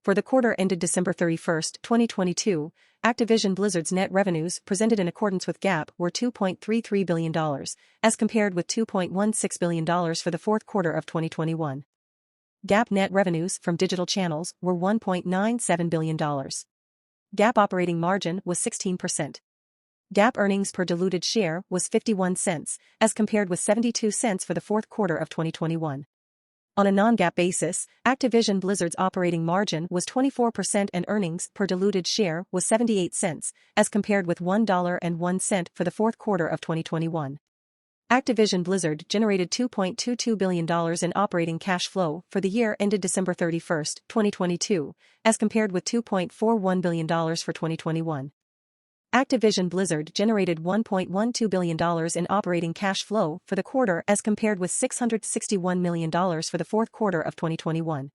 For the quarter ended December 31, 2022, Activision Blizzard's net revenues presented in accordance with GAAP were $2.33 billion, as compared with $2.16 billion for the fourth quarter of 2021. GAAP net revenues from digital channels were $1.97 billion. GAAP operating margin was 16%. GAAP earnings per diluted share was 51 cents, as compared with 72 cents for the fourth quarter of 2021. On a non-GAAP basis, Activision Blizzard's operating margin was 24% and earnings per diluted share was 78 cents, as compared with $1.01 for the fourth quarter of 2021. Activision Blizzard generated $2.22 billion in operating cash flow for the year ended December 31, 2022, as compared with $2.41 billion for 2021. Activision Blizzard generated $1.12 billion in operating cash flow for the quarter as compared with $661 million for the fourth quarter of 2021.